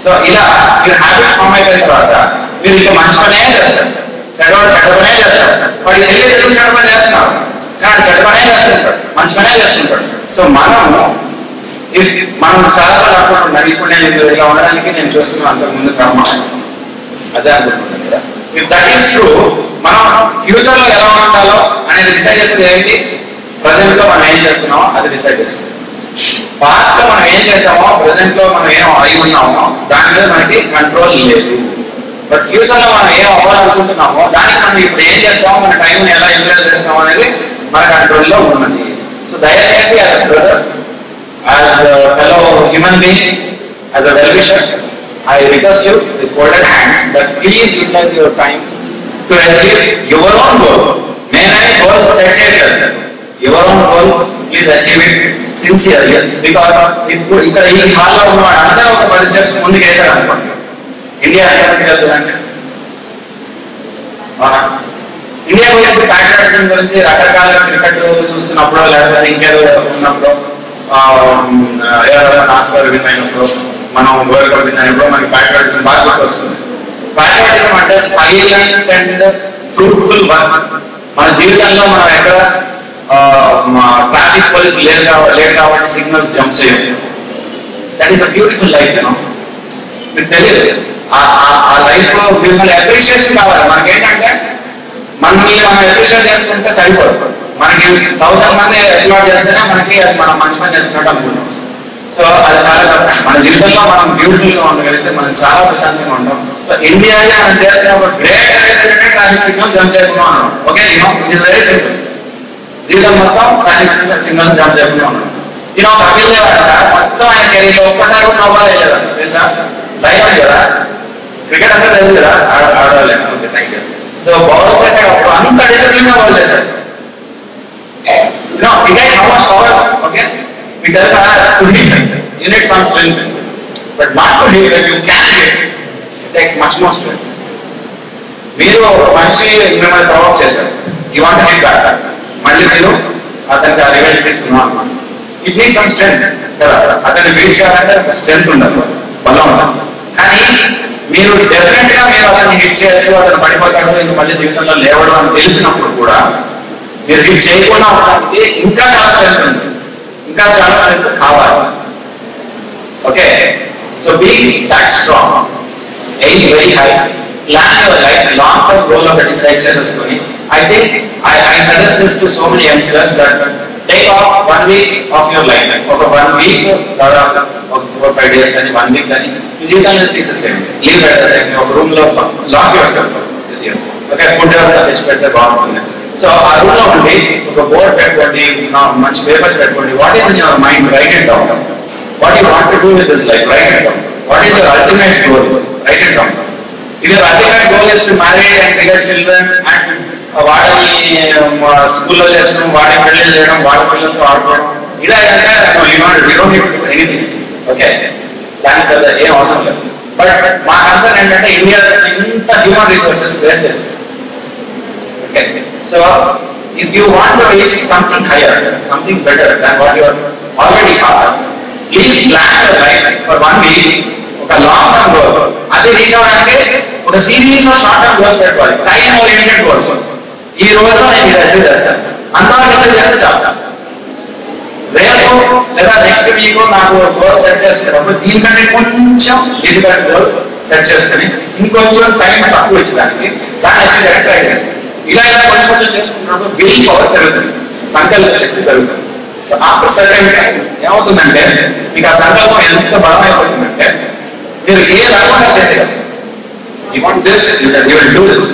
So ఇలా మీరు habit form అయిపోయిన తర్వాత మీరు ఇంకా మంచి పనే చేస్తారు, చెడ్డ పనే చేస్తారు. వాడు తెలియదు ఎందుకు చెడ్డ పని చేస్తున్నారు, కానీ చెడ్డ పనే చేస్తుంటాడు, మంచి పనే చేస్తుంటాడు. సో మనం చాలాసార్లు అనుకుంటున్నాం, ఇప్పుడు నేను ఇలా ఉండడానికి నేను చూస్తున్నాను అంతకుముందు కర్మ అదే అనుకుంటున్నాను కదా. ఇఫ్ దట్ ఈస్ ట్రూ, మనం ఫ్యూచర్ లో ఎలా ఉండాలో అనేది డిసైడ్ చేసేది ఏంటి? ప్రజెంట్ లో మనం ఏం చేస్తున్నామో అది డిసైడ్ చేస్తుంది. పాస్ట్ లో మనం ఏం చేసామో, ప్రెసెంట్ లో మనం ఏం అయి ఉన్నామో దాని మీద మనకి కంట్రోల్ లేదు. బట్ ఫ్యూచర్ లో మనం ఏం అవ్వాలనుకుంటున్నామో దానికి మనం ఇప్పుడు ఏం చేస్తామో, మన టైం ఎలా యూటిలైజ్ చేస్తామో అనేది మన కంట్రోల్లో ఉన్నది. సో దయచేసి as a brother, as a fellow human being, as a well wisher, I request you with folded hands that please utilize your time to achieve your own goal. Main goals set చేయలేదు, your own goal please achieve it sincerely, because ఇప్పుడు ఇక్కడ ఈ హాల్లో ఉన్న అందరూ ఒక 10 steps ముందుకు వేసారు అనుకోండి, ఇండియా ఎక్కడికి వెళ్తుందంటే. ఇండియా గురించి ప్యాట్రియాటిజం గురించి రకరకాల క్రికెట్ చూస్తున్నప్పుడు, లేకపోతే ఇంకేదో ఉన్నప్పుడు, ఆస్కార్ విన్ అయినప్పుడు, మనం వరల్డ్ కప్ విన్ అయినప్పుడు మనకి ప్యాట్రియాటిజం బాగా గుర్తొస్తుంది. ప్యాట్రియాటిజం అంటే సైలెంట్ అండ్ ఫ్రూట్ఫుల్ వర్క్. మన జీవితంలో మనం ఎక్కడ ట్రాఫిక్ పోలీస్ లేట్ కావాలని సిగ్నల్స్ జంప్ చేయము. That is a beautiful life. మీకు తెలియదు ఆ లైఫ్ లో మిమ్మల్ని అప్రిషియేషన్ కావాలి. మనకేంటంటే మనల్ని మనం అప్రిషియేట్ చేసుకుంటే సరిపోదు. మనకి 1000 మంది అప్లాడ్ చేస్తేనే మనకి అది మనం మంచి పని చేస్తున్నట్టు అనుకుంటాం. సో అది చాలా మన జీవితంలో మనం బ్యూటిఫుల్ గా ఉండగలిగితే మనం చాలా ప్రశాంతంగా ఉంటాం. సో ఇండియాలో మనం చేస్తున్న ఒక గ్రేట్ సర్వీస్ ఏంటంటే ట్రాఫిక్ సిగ్నల్ జంప్ చేయకుండా ఉన్నాం. Okay, it is very simple. జీవితం మొత్తం ట్రాఫిక్ సిగ్నల్ జంప్ చేయకుండా ఉన్నాం. కపిల్ దేవ్ అంట మొత్తం ఆయన కెరీర్ లో ఒక్కసారి కూడా నవ్వాలి వెళ్ళదా తెలుసా? లైవ్ ఉంది కదా, క్రికెట్ అంతా తెలుసు కదా, ఆడవాళ్ళే. Okay, thank you. So bowl చేసేటప్పుడు అంత డిసిప్లిన్ గా బౌల్ చేశాడు. It has how much power? Okay, it does to hit. You need some strength, but not to hit that you can hit. It takes much more strength. మీరు మనిషి మిమ్మల్ని provoke చేశారు, you want to hit back, మళ్ళీ మీరు అతనికి ఆ revenge తీసుకున్నాం అన్నమాట. ఇట్ నీడ్ సమ్ స్ట్రెంత్ కదా, అతన్ని బీట్ చేయాలంటే స్ట్రెంత్ ఉండదు, బలం ఉండదు. కానీ మీరు డెఫినెట్ గా మీరు అతన్ని హిట్ చేయొచ్చు, అతను పడిపోతాడు, ఇంక మళ్ళీ జీవితంలో లేవడం అని తెలిసినప్పుడు కూడా మీరు హిట్ చేయకుండా ఉండడానికి ఇంకా చాలా స్ట్రెంత్ ఉంది, ఇంకా చాలా స్ట్రెంత్ కావాలి. Okay, so be that strong, aim very high, plan your life, long term goal ఒకటి డిసైడ్ చేసుకొని. I think I suggest this to so many youngsters that take off 1 week of your life. ఒక 1 week దాదాపు ఒక 4-5 days కానీ 1 week కానీ మీ జీవితాన్ని తీసేసేయండి. Leave పెట్టండి, ఒక రూమ్ లో lock yourself. Okay, food అంతా తెచ్చి పెడితే బాగుంటుంది. సో ఆ రూమ్ లో ఉండి ఒక బోర్డ్ పెట్టుకోండి, మంచి పేపర్స్ పెట్టుకోండి. What is in your mind, right it down. What you want to do with this life, right it down. What is your ultimate goal, right it down. If your ultimate goal is to marry and beget children and వాడిని స్కూల్లో చేర్చడం, వాడిని పెళ్లి చేయడం, వాడి పిల్లలతో ఆడుకోవడం, ఇదే అంటే ఎనీథింగ్. ఓకే, దానికి పెద్ద ఏం అవసరం లేదు. బట్ మా కన్సర్న్ ఏంటంటే ఇండియా ఇంత human resources waste. Okay, so if you want to reach something hire, something better than what you already have, please plan your life for 1 week. ఒక లాంగ్ టర్మ్ గోల్, అది reach అవ్వడానికి ఒక series of short term goals పెట్టుకోవాలి, time oriented goals. ఈ రోజులో నేను ఇది achieve చేస్తాను, అంతవరకు చేస్తే చాలు. రేపు లేదా నెక్స్ట్ వీక్ నాకు గోల్ సెట్ చేసుకునేటప్పుడు దీనికంటే కొంచెం డిఫికల్ట్ గోల్ సెట్ చేసుకుని ఇంకొంచెం టైం తక్కువ ఇచ్చడానికి దాన్ని అచీవ్ చేయడానికి ట్రై చేయండి. ఇలా కొంచెం కొంచెం చేసుకున్నప్పుడు విల్ పవర్ పెరుగుతుంది, సంకల్ప శక్తి పెరుగుతుంది. సో ఆఫ్టర్ సర్టెన్ టైం ఏమవుతుందంటే మీకు ఆ సంకల్పం ఎంత బలమైపోతుందంటే మీరు ఏ రకంగా చేయగలరు. You want this, you will do this.